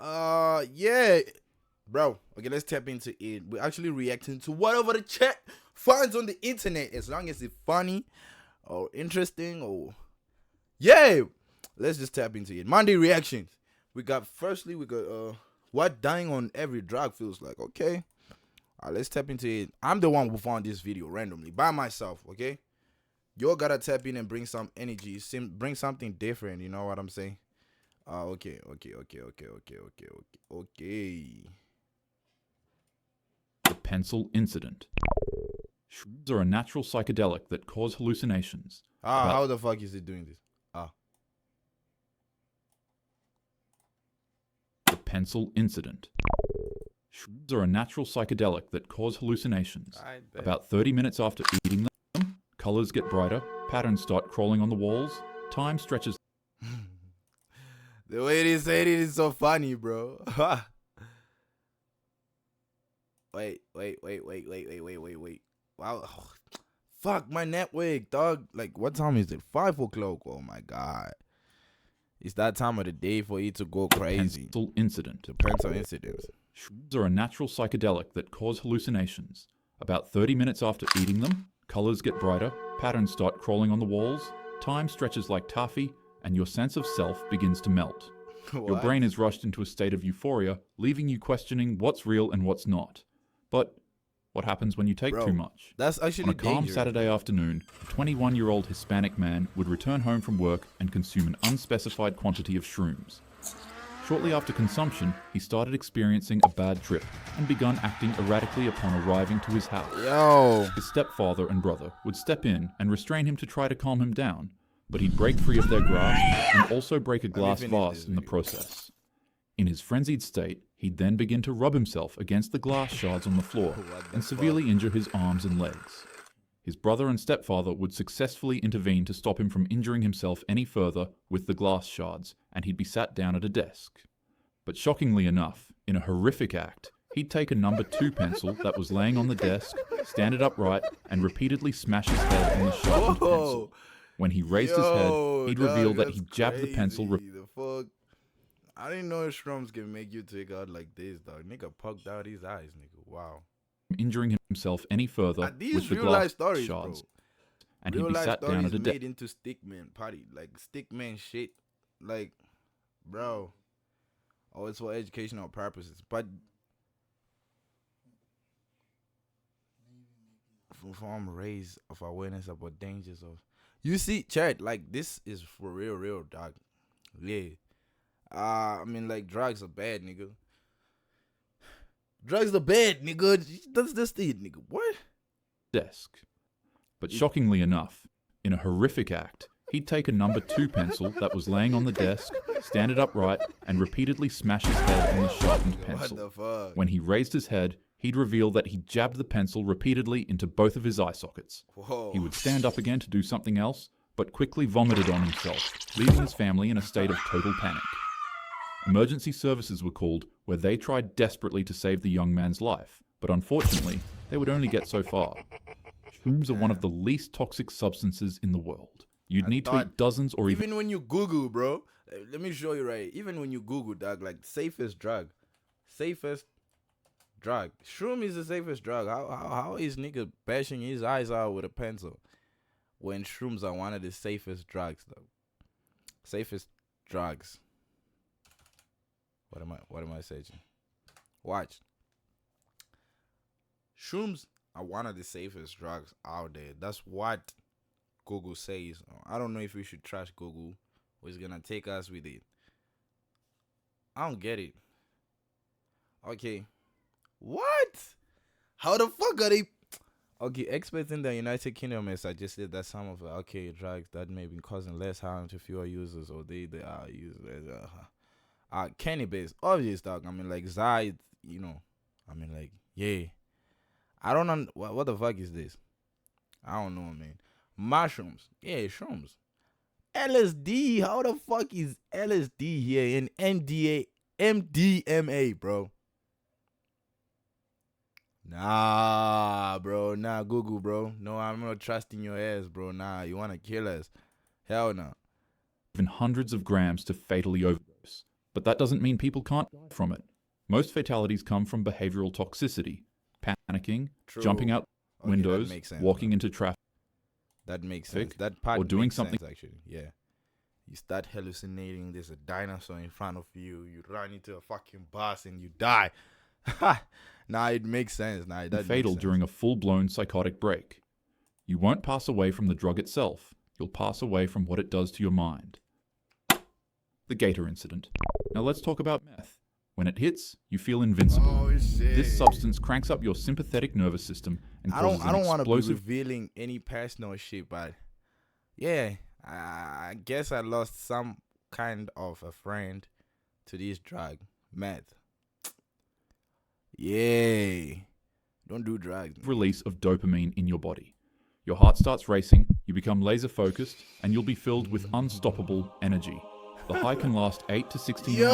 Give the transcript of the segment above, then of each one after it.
Yeah, bro. Okay, let's tap into it. We're actually reacting to whatever the chat finds on the internet, as long as it's funny or interesting or yeah. Let's just tap into it. Monday reactions. We got what dying on every drug feels like. Okay, let's tap into it. I'm the one who found this video randomly by myself. Okay, you all gotta tap in and bring some energy. Bring something different. You know what I'm saying? Okay. The pencil incident. Shrooms are a natural psychedelic that cause hallucinations. How the fuck is it doing this? The pencil incident. Shrooms are a natural psychedelic that cause hallucinations. About 30 minutes after eating them, colors get brighter, patterns start crawling on the walls, time stretches. The way they say it is so funny, bro. Wait. Wow. Fuck my network, dog. Like, what time is it? 5 o'clock. Oh my god. It's that time of the day for you to go crazy. Pencil incident. The pencil incident. Shrooms are a natural psychedelic that cause hallucinations. About 30 minutes after eating them, colors get brighter, patterns start crawling on the walls, time stretches like taffy, and your sense of self begins to melt. Your brain is rushed into a state of euphoria, leaving you questioning what's real and what's not. But what happens when you take too much? That's actually On a calm dangerous. Saturday afternoon, a 21-year-old Hispanic man would return home from work and consume an unspecified quantity of shrooms. Shortly after consumption, he started experiencing a bad trip and begun acting erratically upon arriving to his house. Yo. His stepfather and brother would step in and restrain him to try to calm him down, but he'd break free of their grasp and also break a glass vase in the process. In his frenzied state, he'd then begin to rub himself against the glass shards on the floor and severely injure his arms and legs. His brother and stepfather would successfully intervene to stop him from injuring himself any further with the glass shards, and he'd be sat down at a desk. But shockingly enough, in a horrific act, he'd take a number 2 pencil that was laying on the desk, stand it upright, and repeatedly smash his head on the sharpened pencil. When he raised his head, he'd reveal that he jabbed the pencil. The fuck? I didn't know shrooms can make you take out like this, dog. Nigga poked out his eyes, nigga. Wow. Injuring himself any further These with the real glass life stories, shards, bro. and Real he'd be life sat down stories at a desk. made into stickman party, like stickman shit, like, bro. Oh, it's for educational purposes, but from raise of awareness about dangers of. You see, chat, like this is for real, dog. Yeah. I mean, like, drugs are bad, nigga. Drugs are bad, nigga. That's it, nigga. What? Desk. But shockingly enough, in a horrific act, he'd take a number 2 pencil that was laying on the desk, stand it upright, and repeatedly smash his head on the sharpened pencil. What the fuck? When he raised his head, he'd reveal that he jabbed the pencil repeatedly into both of his eye sockets. Whoa. He would stand up again to do something else, but quickly vomited on himself, leaving his family in a state of total panic. Emergency services were called, where they tried desperately to save the young man's life, but unfortunately, they would only get so far. Shrooms are one of the least toxic substances in the world. You'd need to eat dozens or even when you Google, bro. Let me show you right. Even when you Google, dog, like safest drug, shroom is the safest drug. How is nigga bashing his eyes out with a pencil when shrooms are one of the safest drugs, though? Safest drugs. What am I saying? Watch. Shrooms are one of the safest drugs out there. That's what Google says. I don't know if we should trash Google or it's gonna take us with it. I don't get it. Okay. What? How the fuck are they? Okay, experts in the United Kingdom have suggested that some of the drugs that may be causing less harm to fewer users, or they are users. Cannabis, obvious, dog. I mean, like Zide, you know. I mean, like, yeah. I don't know what the fuck is this. I don't know, man. Mushrooms, yeah, shrooms. LSD, how the fuck is LSD here in MDMA, bro? Nah, bro. Nah, Google, bro. No, I'm not trusting your ass, bro. Nah, you wanna kill us? Hell no. even hundreds of grams to fatally overdose. But that doesn't mean people can't die from it. Most fatalities come from behavioral toxicity, panicking, True. jumping out Okay, windows, that makes sense, walking bro. into traffic. That makes sense. That part or doing makes something- sense, actually. Yeah. You start hallucinating. There's a dinosaur in front of you. You run into a fucking bus and you die. Nah, it makes sense. Nah, that fatal makes sense. during a full-blown psychotic break. You won't pass away from the drug itself. You'll pass away from what it does to your mind. The Gator incident. Now let's talk about meth. When it hits, you feel invincible. Oh shit. This substance cranks up your sympathetic nervous system and causes I don't an want to be explosive revealing any personal shit, but yeah, I guess I lost some kind of a friend to this drug, meth. Yay. Don't do drugs. man. release of dopamine in your body. Your heart starts racing, you become laser focused, and you'll be filled with unstoppable energy. The high can last 8 to 16 hours. Yo,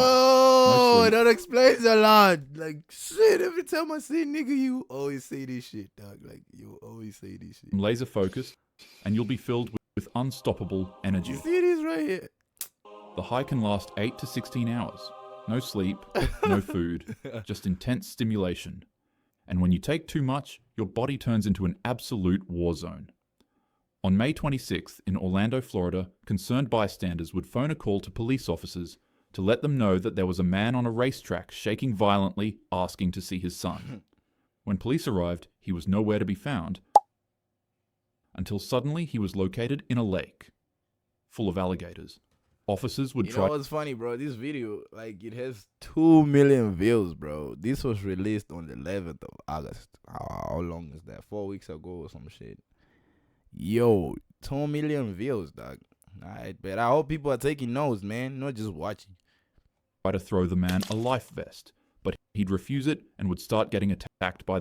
Mostly- that explains a lot. Like, shit, every time I say nigga, you always say this shit, dog. Like, you always say this shit. Laser focused, and you'll be filled with unstoppable energy. You see this right here? The high can last 8 to 16 hours. No sleep, no food, just intense stimulation. And when you take too much, your body turns into an absolute war zone. On May 26th in Orlando, Florida, concerned bystanders would phone a call to police officers to let them know that there was a man on a racetrack shaking violently, asking to see his son. When police arrived, he was nowhere to be found, until suddenly he was located in a lake full of alligators. Officers would You try know what's funny, bro? This video, like, it has 2 million views, bro. This was released on the 11th of August. How long is that? 4 weeks ago or some shit. Yo, 2 million views, dog. Alright, but I hope people are taking notes, man. Not just watching. to throw the man a life vest, but he'd refuse it and would start getting attacked by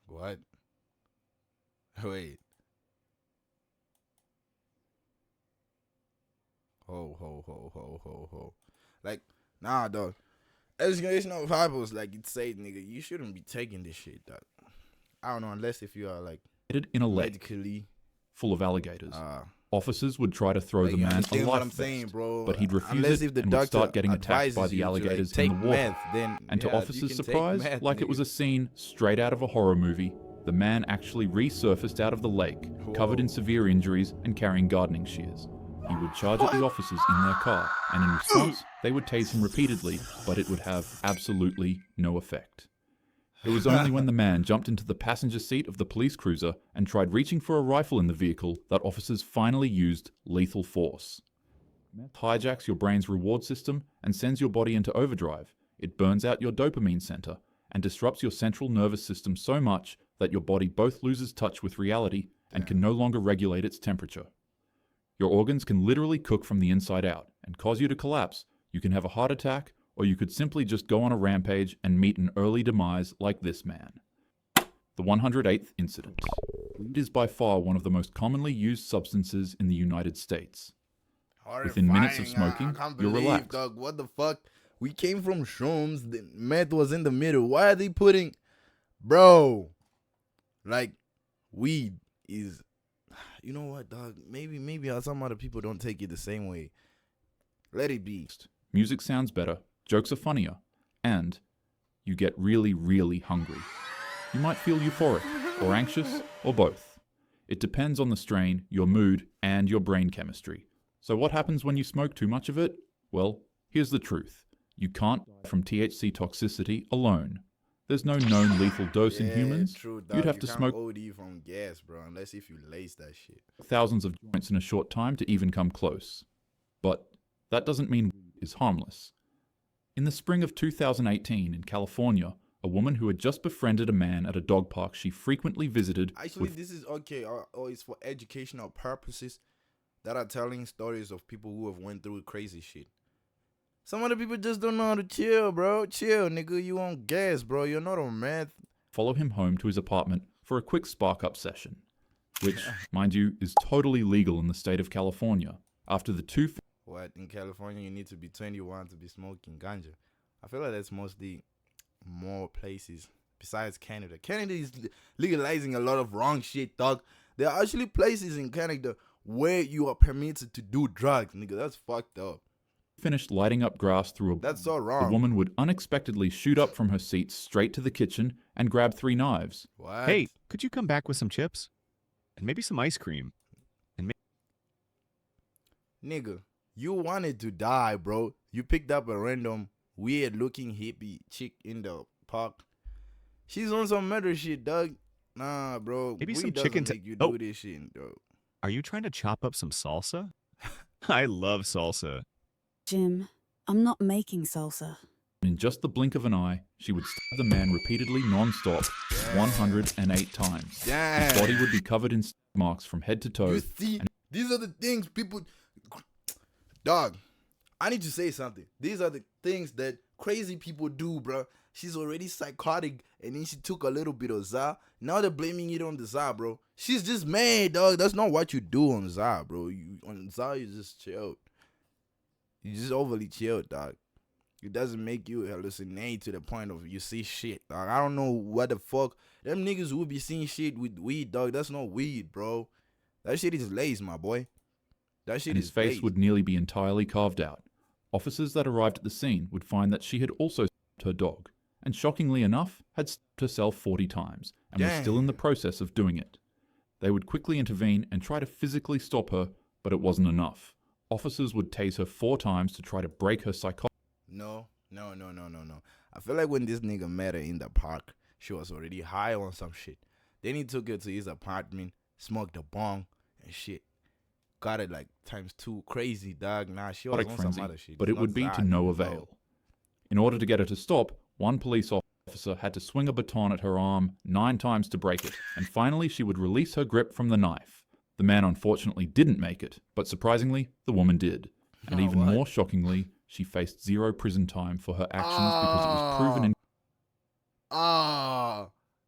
What? Wait. Ho. Like, nah, dog. Educational purpose, like it said, nigga, you shouldn't be taking this shit, dog. I don't know, unless if you are like in a lake medically, full of alligators. Officers would try to throw like, the you man a understand what life I'm vest, saying, bro. but he'd refuse Unless it if the and would doctor start getting attacked by advises the you to, alligators like, take in the water. meth, then And to yeah, you officers' can take surprise, meth, like it was nigga. a scene straight out of a horror movie, the man actually resurfaced out of the lake, covered in severe injuries and carrying gardening shears. He would charge at the officers in their car, and in response, they would tase him repeatedly, but it would have absolutely no effect. It was only when the man jumped into the passenger seat of the police cruiser and tried reaching for a rifle in the vehicle that officers finally used lethal force. Meth hijacks your brain's reward system and sends your body into overdrive. It burns out your dopamine center and disrupts your central nervous system so much that your body both loses touch with reality and can no longer regulate its temperature. Your organs can literally cook from the inside out and cause you to collapse. You can have a heart attack, or you could simply just go on a rampage and meet an early demise like this man. The 108th incident. Weed is by far one of the most commonly used substances in the United States. Within minutes of Horrifying. smoking, I can't you're believe, relaxed. dog. What the fuck? We came from shrooms. The meth was in the middle. Why are they putting, bro? Like, weed is. You know what, dog? Maybe some other people don't take it the same way. Let it be. Music sounds better, jokes are funnier, and you get really, really hungry. You might feel euphoric, or anxious, or both. It depends on the strain, your mood, and your brain chemistry. So what happens when you smoke too much of it? Well, here's the truth. You can't die from THC toxicity alone. There's no known lethal dose in humans. True, dog. You'd have You to can't smoke OD from gas, bro, unless if you lace that shit. thousands of joints in a short time to even come close. But that doesn't mean weed is harmless. In the spring of 2018 in California, a woman who had just befriended a man at a dog park she frequently visited Actually, this is okay, or it's for educational purposes that are telling stories of people who have went through crazy shit. Some other people just don't know how to chill, bro. Chill, nigga. You on gas, bro. You're not on meth. follow him home to his apartment for a quick spark-up session, which, mind you, is totally legal in the state of California. After the two What? In California, you need to be 21 to be smoking ganja. I feel like that's mostly more places besides Canada. Canada is legalizing a lot of wrong shit, dog. There are actually places in Canada where you are permitted to do drugs, nigga. That's fucked up. finished lighting up grass through a That's so the wrong. woman would unexpectedly shoot up from her seat straight to the kitchen and grab 3 knives. What? Hey, could you come back with some chips? And maybe some ice cream. Nigga, you wanted to die, bro. You picked up a random, weird-looking hippie chick in the park. She's on some murder shit, dog. Nah, bro. Maybe Weed some doesn't chicken make you oh. do this shit, bro. Are you trying to chop up some salsa? I love salsa. Jim, I'm not making salsa. In just the blink of an eye, she would stab the man repeatedly non-stop 108 times. Damn. His body would be covered in stab marks from head to toe. You see, these are the things people... Dog, I need to say something. These are the things that crazy people do, bro. She's already psychotic, and then she took a little bit of Za. Now they're blaming it on the Za, bro. She's just mad, dog. That's not what you do on Za, bro. On Za, you just chilled. You just overly chilled, dog. It doesn't make you hallucinate to the point of you see shit, dog. I don't know what the fuck. Them niggas who be seeing shit with weed, dog. That's not weed, bro. That shit is lace, my boy. That shit And his is face lace. would nearly be entirely carved out. Officers that arrived at the scene would find that she had also stabbed her dog, and shockingly enough, had stabbed herself 40 times, and was still in the process of doing it. They would quickly intervene and try to physically stop her, but it wasn't enough. Officers would tase her 4 times to try to break her psychosis. No. I feel like when this nigga met her in the park, she was already high on some shit. Then he took her to his apartment, smoked a bong and shit. Got it like ×2. Crazy, dog. Nah, she was on frenzy, some other shit. but it would be to no avail. In order to get her to stop, one police officer had to swing a baton at her arm 9 times to break it, and finally she would release her grip from the knife. The man unfortunately didn't make it, but surprisingly, the woman did. And Oh, even what? more shockingly, she faced 0 prison time for her actions because it was proven in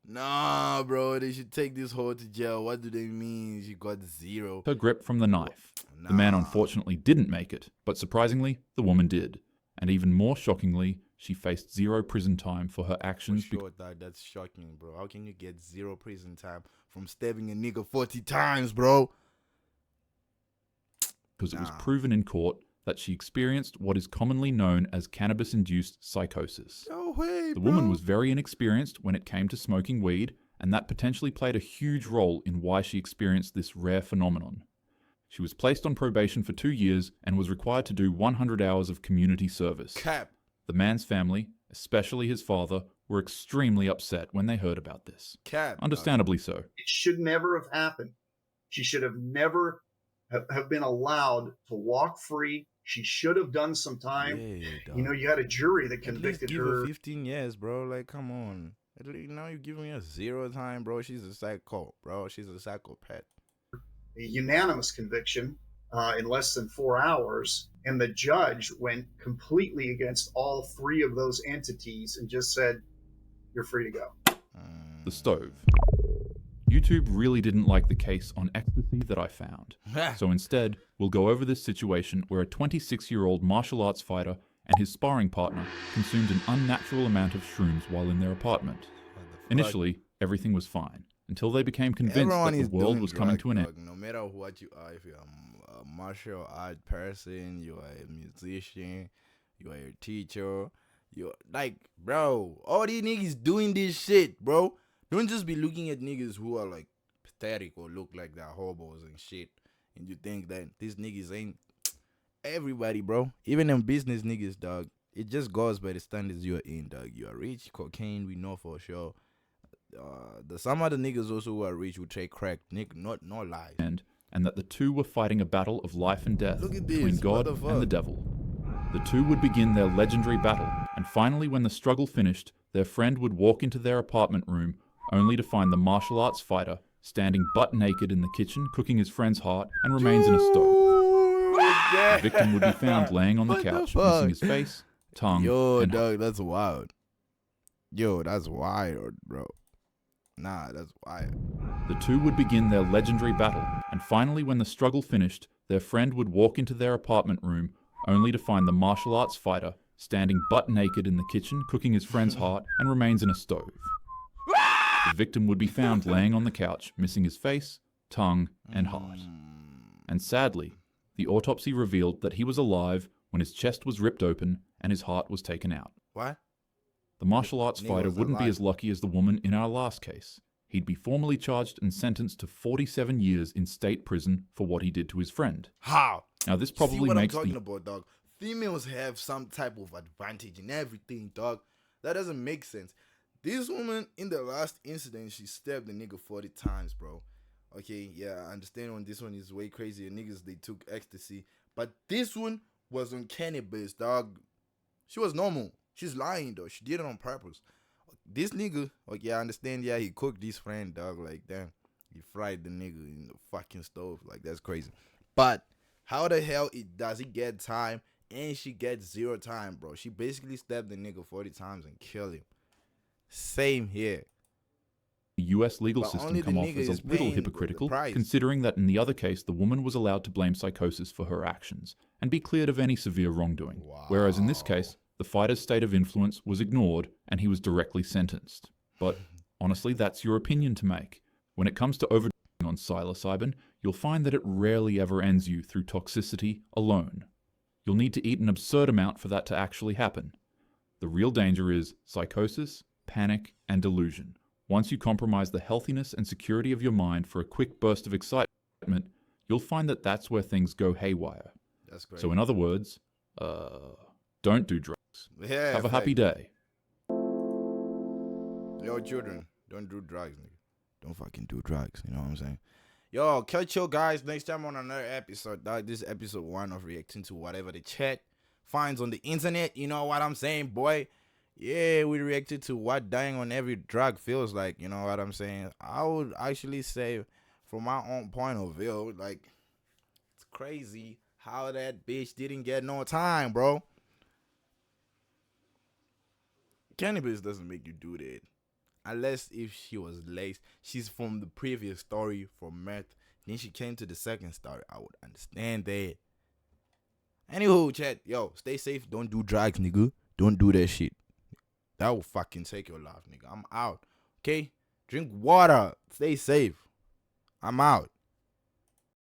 Nah, bro. They should take this hoe to jail. What do they mean? She got 0. her grip from the knife. The man Nah. unfortunately didn't make it, but surprisingly, the woman did. And even more shockingly, she faced 0 prison time for her For actions sure, dog. That's shocking, bro. How can you get 0 prison time from stabbing a nigga 40 times, bro? because it was Nah. proven in court that she experienced what is commonly known as cannabis-induced psychosis. No way, The bro. woman was very inexperienced when it came to smoking weed, and that potentially played a huge role in why she experienced this rare phenomenon. She was placed on probation for 2 years and was required to do 100 hours of community service. Cap. The man's family, especially his father, were extremely upset when they heard about this. Cap. Understandably so. It should never have happened. She should have never have been allowed to walk free. She should have done some time. Yeah, You know, you had a jury that At least convicted give her her. 15 years, bro. Like, come on. At least now you're giving her 0 time, bro. She's a psycho, bro. She's a psychopath. A unanimous conviction in less than 4 hours, and the judge went completely against all 3 of those entities and just said, "You're free to go." The stove. YouTube really didn't like the case on ecstasy that I found. So instead, we'll go over this situation where a 26-year-old martial arts fighter and his sparring partner consumed an unnatural amount of shrooms while in their apartment. Initially, everything was fine, until they became convinced Everyone that is the world doing was coming to an drugs, end. dog. No matter what you are, if you're a martial art person, you are a musician, you are a teacher, you're like, bro, all these niggas doing this shit, bro. Don't just be looking at niggas who are like pathetic or look like they're hobos and shit, and you think that these niggas ain't everybody, bro. Even them business niggas, dog. It just goes by the standards you're in, dog. You are rich, cocaine, we know for sure. Some other niggas also who are rich who take crack, not lies. And that the two were fighting a battle of life and death Look at between this, God what the and the fuck? devil. The two would begin their legendary battle, and finally, when the struggle finished, their friend would walk into their apartment room, only to find the martial arts fighter standing butt naked in the kitchen, cooking his friend's heart, and remains in a stove. The victim would be found laying on the What the couch, fuck? missing his face, tongue, Yo, and dog, that's wild. Yo, that's wild, bro. Nah, that's wild. The two would begin their legendary battle, and finally, when the struggle finished, their friend would walk into their apartment room, only to find the martial arts fighter standing butt naked in the kitchen, cooking his friend's heart, and remains in a stove. The victim would be found laying on the couch, missing his face, tongue, and heart. And sadly, the autopsy revealed that he was alive when his chest was ripped open and his heart was taken out. What? The martial arts Nigga fighter was wouldn't be alive. as lucky as the woman in our last case. He'd be formally charged and sentenced to 47 years in state prison for what he did to his friend. How? Now, this See probably what I'm makes talking the about, dog. Females have some type of advantage in everything, dog. That doesn't make sense. This woman in the last incident, she stabbed the nigga 40 times, bro. Okay, yeah, I understand when this one is way crazier. Niggas, they took ecstasy. But this one was on cannabis, dog. She was normal. She's lying, though. She did it on purpose. This nigga, okay, I understand, yeah, he cooked his friend, dog. Like, damn, he fried the nigga in the fucking stove. Like, that's crazy. But how the hell does he get time and she gets 0 time, bro? She basically stabbed the nigga 40 times and killed him. Same here. US legal But system only come the off nigga as a is little paying the hypocritical, price. considering that in the other case, the woman was allowed to blame psychosis for her actions and be cleared of any severe wrongdoing, whereas in this case, the fighter's state of influence was ignored and he was directly sentenced. But honestly, that's your opinion to make. When it comes to overdosing on psilocybin, you'll find that it rarely ever ends you through toxicity alone. You'll need to eat an absurd amount for that to actually happen. The real danger is psychosis, panic, and delusion. Once you compromise the healthiness and security of your mind for a quick burst of excitement, you'll find that that's where things go haywire. That's great. So in other words, don't do drugs. Yeah, Have a happy day. Yo, children, don't do drugs, nigga. Don't fucking do drugs. You know what I'm saying? Yo, catch you guys next time on another episode, dog. This is episode 1 of reacting to whatever the chat finds on the internet. You know what I'm saying, boy? Yeah, we reacted to what dying on every drug feels like. You know what I'm saying? I would actually say, from my own point of view, like, it's crazy how that bitch didn't get no time, bro. Cannabis doesn't make you do that. Unless if she was laced. She's from the previous story from meth. Then she came to the second story. I would understand that. Anywho, chat. Yo, stay safe. Don't do drugs, nigga. Don't do that shit. That will fucking take your life, nigga. I'm out. Okay? Drink water. Stay safe. I'm out.